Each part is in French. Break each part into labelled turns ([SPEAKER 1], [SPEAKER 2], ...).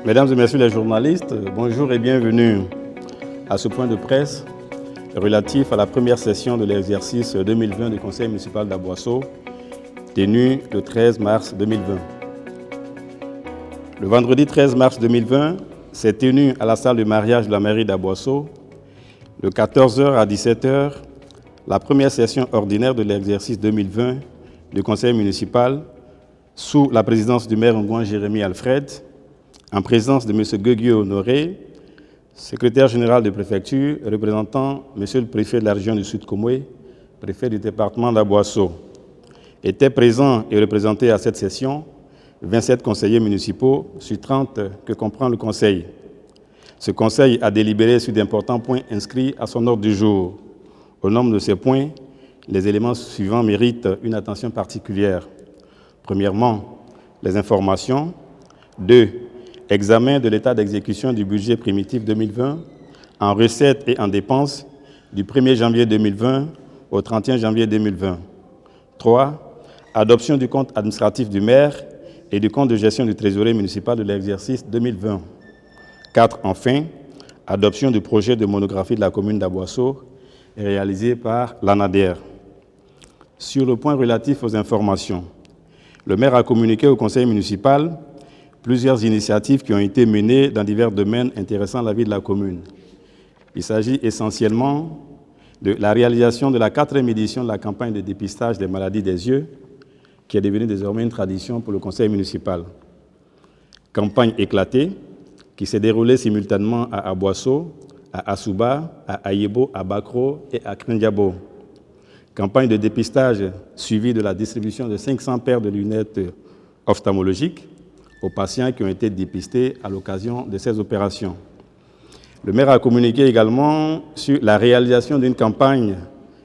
[SPEAKER 1] Mesdames et messieurs les journalistes, bonjour et bienvenue à ce point de presse relatif à la première session de l'exercice 2020 du Conseil municipal d'Aboasso, tenu le 13 mars 2020. Le vendredi 13 mars 2020 s'est tenu à la salle de mariage de la mairie d'Aboasso, de 14h à 17h, la première session ordinaire de l'exercice 2020 du Conseil municipal sous la présidence du maire Ngouan Jérémy Alfred, en présence de M. Gueguieu Honoré, secrétaire général de préfecture, représentant M. le préfet de la région du Sud-Komoué, préfet du département d'Aboasso. Étaient présents et représentés à cette session 27 conseillers municipaux sur 30 que comprend le Conseil. Ce Conseil a délibéré sur d'importants points inscrits à son ordre du jour. Au nombre de ces points, les éléments suivants méritent une attention particulière. Premièrement, les informations. 2. Examen de l'état d'exécution du budget primitif 2020 en recettes et en dépenses du 1er janvier 2020 au 31 janvier 2020. 3. Adoption du compte administratif du maire et du compte de gestion du trésorier municipal de l'exercice 2020. 4. Enfin, adoption du projet de monographie de la commune d'Aboasso réalisé par l'ANADER. Sur le point relatif aux informations, le maire a communiqué au conseil municipal plusieurs initiatives qui ont été menées dans divers domaines intéressant la vie de la commune. Il s'agit essentiellement de la réalisation de la 4e édition de la campagne de dépistage des maladies des yeux, qui est devenue désormais une tradition pour le conseil municipal. Campagne éclatée, qui s'est déroulée simultanément à Abuasso, à Asuba, à Ayebo, à Bakro et à Krendiabo. Campagne de dépistage suivie de la distribution de 500 paires de lunettes ophtalmologiques aux patients qui ont été dépistés à l'occasion de ces opérations. Le maire a communiqué également sur la réalisation d'une campagne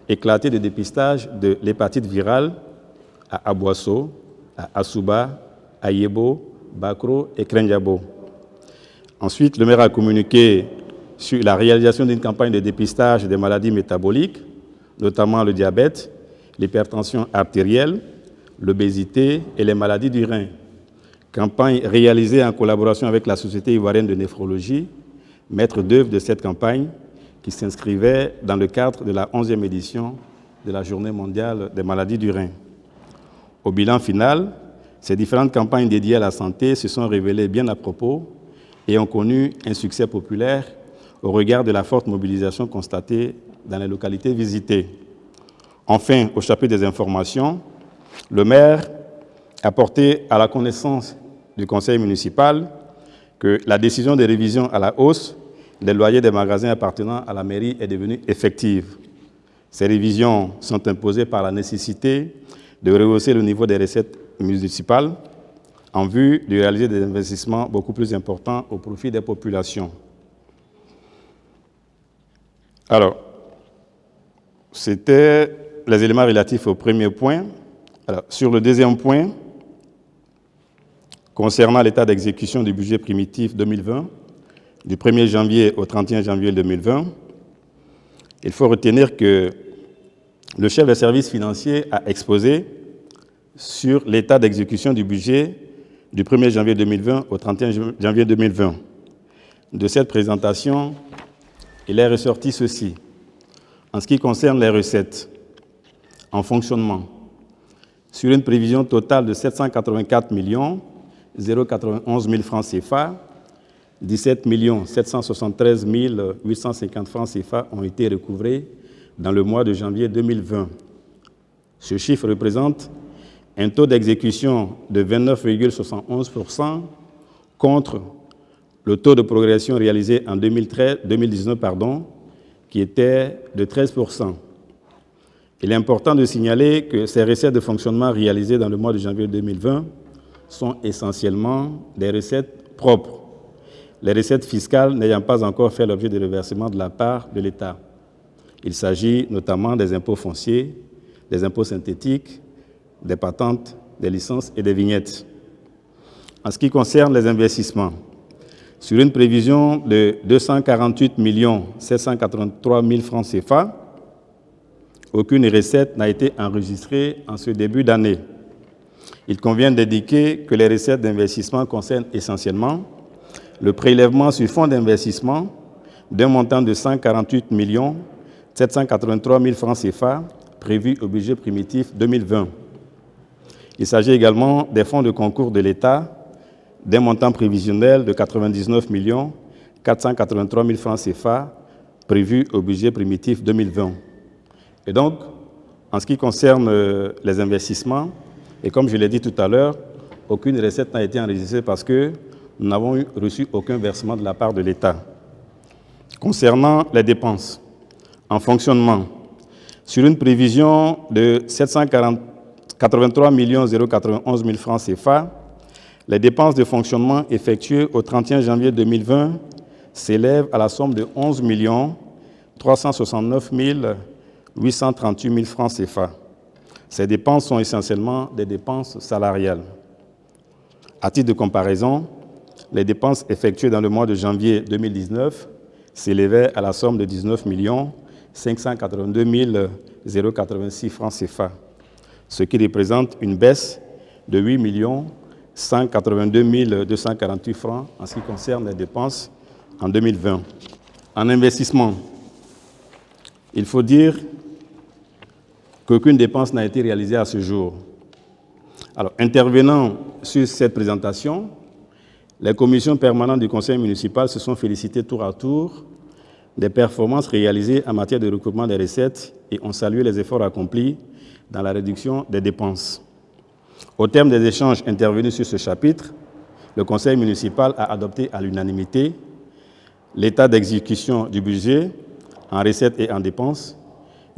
[SPEAKER 1] éclatée de dépistage de l'hépatite virale à Abuasso, à Asuba, à Ayebo, Bakro et Krendiabo. Ensuite, le maire a communiqué sur la réalisation d'une campagne de dépistage des maladies métaboliques, notamment le diabète, l'hypertension artérielle, l'obésité et les maladies du rein. Campagne réalisée en collaboration avec la Société ivoirienne de néphrologie, maître d'œuvre de cette campagne, qui s'inscrivait dans le cadre de la 11e édition de la Journée mondiale des maladies du rein. Au bilan final, ces différentes campagnes dédiées à la santé se sont révélées bien à propos et ont connu un succès populaire au regard de la forte mobilisation constatée dans les localités visitées. Enfin, au chapitre des informations, le maire a porté à la connaissance du conseil municipal que la décision de révision à la hausse des loyers des magasins appartenant à la mairie est devenue effective. Ces révisions sont imposées par la nécessité de rehausser le niveau des recettes municipales en vue de réaliser des investissements beaucoup plus importants au profit des populations. Alors, c'était les éléments relatifs au premier point. Alors, sur le deuxième point, concernant l'état d'exécution du budget primitif 2020, du 1er janvier au 31 janvier 2020, il faut retenir que le chef des services financiers a exposé sur l'état d'exécution du budget du 1er janvier 2020 au 31 janvier 2020. De cette présentation, il est ressorti ceci. En ce qui concerne les recettes en fonctionnement, sur une prévision totale de 784 091 000 francs CFA, 17 773 850 francs CFA ont été recouvrés dans le mois de janvier 2020. Ce chiffre représente un taux d'exécution de 29,71% contre le taux de progression réalisé en 2019, qui était de 13%. Il est important de signaler que ces recettes de fonctionnement réalisées dans le mois de janvier 2020 sont essentiellement des recettes propres, les recettes fiscales n'ayant pas encore fait l'objet de reversement de la part de l'État. Il s'agit notamment des impôts fonciers, des impôts synthétiques, des patentes, des licences et des vignettes. En ce qui concerne les investissements, sur une prévision de 248 783 000 francs CFA, aucune recette n'a été enregistrée en ce début d'année. Il convient d'indiquer que les recettes d'investissement concernent essentiellement le prélèvement sur fonds d'investissement d'un montant de 148 783 000 francs CFA prévu au budget primitif 2020. Il s'agit également des fonds de concours de l'État d'un montant prévisionnel de 99 483 000 francs CFA prévu au budget primitif 2020. Et donc, en ce qui concerne les investissements, et comme je l'ai dit tout à l'heure, aucune recette n'a été enregistrée parce que nous n'avons reçu aucun versement de la part de l'État. Concernant les dépenses, en fonctionnement, sur une prévision de 783 091 000 francs CFA, les dépenses de fonctionnement effectuées au 31 janvier 2020 s'élèvent à la somme de 11 369 838 000 francs CFA. Ces dépenses sont essentiellement des dépenses salariales. À titre de comparaison, les dépenses effectuées dans le mois de janvier 2019 s'élevaient à la somme de 19 582 086 francs CFA, ce qui représente une baisse de 8 182 248 francs en ce qui concerne les dépenses en 2020. En investissement, il faut dire qu'aucune dépense n'a été réalisée à ce jour. Alors, intervenant sur cette présentation, les commissions permanentes du conseil municipal se sont félicitées tour à tour des performances réalisées en matière de recoupement des recettes et ont salué les efforts accomplis dans la réduction des dépenses. Au terme des échanges intervenus sur ce chapitre, le conseil municipal a adopté à l'unanimité l'état d'exécution du budget en recettes et en dépenses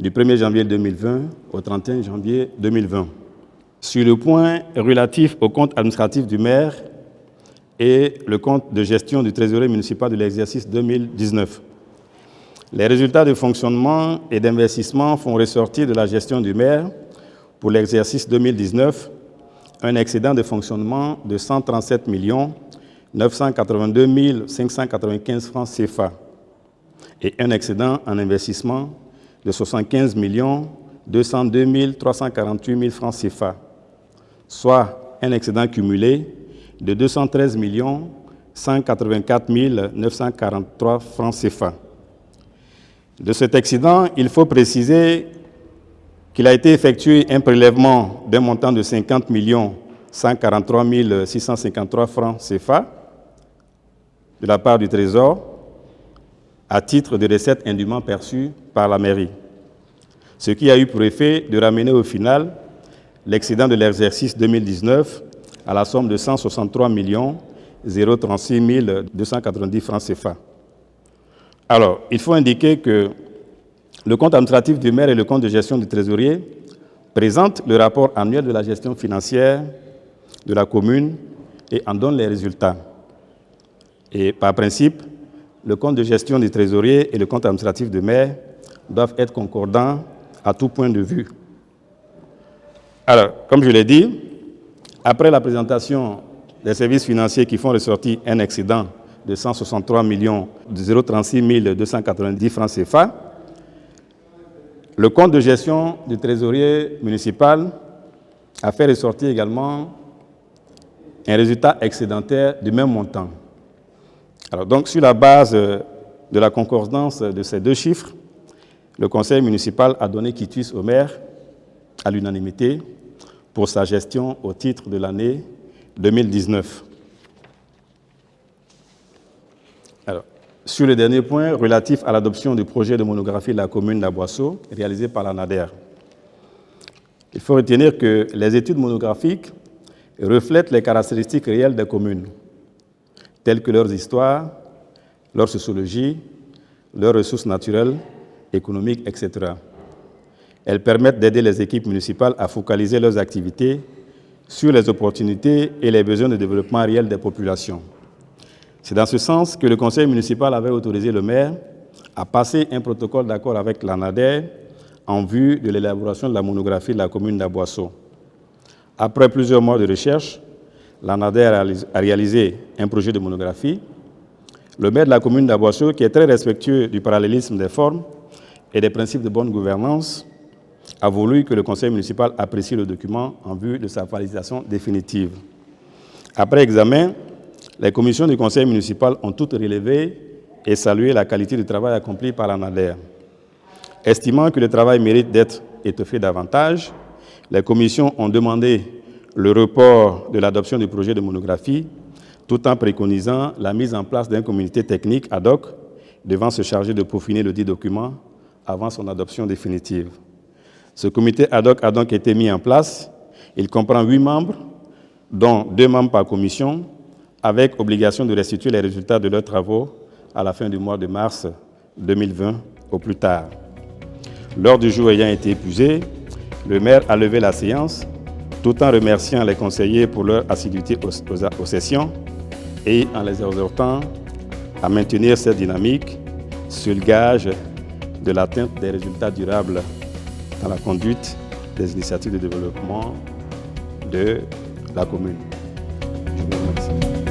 [SPEAKER 1] du 1er janvier 2020 au 31 janvier 2020. Sur le point relatif au compte administratif du maire et le compte de gestion du trésorier municipal de l'exercice 2019, les résultats de fonctionnement et d'investissement font ressortir de la gestion du maire pour l'exercice 2019 un excédent de fonctionnement de 137 982 595 francs CFA et un excédent en investissement de 75 202 348 francs CFA, soit un excédent cumulé de 213 184 943 francs CFA. De cet excédent, il faut préciser qu'il a été effectué un prélèvement d'un montant de 50 143 653 francs CFA de la part du Trésor à titre de recettes indûment perçues par la mairie, ce qui a eu pour effet de ramener au final l'excédent de l'exercice 2019 à la somme de 163 036 290 francs CFA. Alors, il faut indiquer que le compte administratif du maire et le compte de gestion du trésorier présentent le rapport annuel de la gestion financière de la commune et en donnent les résultats. Et par principe, le compte de gestion du trésorier et le compte administratif du maire doivent être concordants à tout point de vue. Alors, comme je l'ai dit, après la présentation des services financiers qui font ressortir un excédent de 163 036 290 francs CFA, le compte de gestion du trésorier municipal a fait ressortir également un résultat excédentaire du même montant. Alors donc, sur la base de la concordance de ces deux chiffres, le conseil municipal a donné quitus au maire à l'unanimité pour sa gestion au titre de l'année 2019. Alors, sur le dernier point relatif à l'adoption du projet de monographie de la commune d'Aboisseau, réalisé par la NADER, il faut retenir que les études monographiques reflètent les caractéristiques réelles des communes, telles que leurs histoires, leur sociologie, leurs ressources naturelles, économiques, etc. Elles permettent d'aider les équipes municipales à focaliser leurs activités sur les opportunités et les besoins de développement réel des populations. C'est dans ce sens que le conseil municipal avait autorisé le maire à passer un protocole d'accord avec la NADER en vue de l'élaboration de la monographie de la commune d'Aboisseau. Après plusieurs mois de recherche, la NADER a réalisé un projet de monographie. Le maire de la commune d'Aboisseau, qui est très respectueux du parallélisme des formes et des principes de bonne gouvernance, a voulu que le conseil municipal apprécie le document en vue de sa validation définitive. Après examen, les commissions du conseil municipal ont toutes relevé et salué la qualité du travail accompli par l'ANADER. Estimant que le travail mérite d'être étoffé davantage, les commissions ont demandé le report de l'adoption du projet de monographie, tout en préconisant la mise en place d'un comité technique ad hoc devant se charger de peaufiner le dit document avant son adoption définitive. Ce comité ad hoc a donc été mis en place. Il comprend 8 membres, dont 2 membres par commission, avec obligation de restituer les résultats de leurs travaux à la fin du mois de mars 2020 au plus tard. L'ordre du jour ayant été épuisé, le maire a levé la séance tout en remerciant les conseillers pour leur assiduité aux sessions et en les exhortant à maintenir cette dynamique sur le gage de l'atteinte des résultats durables dans la conduite des initiatives de développement de la commune. Je vous remercie.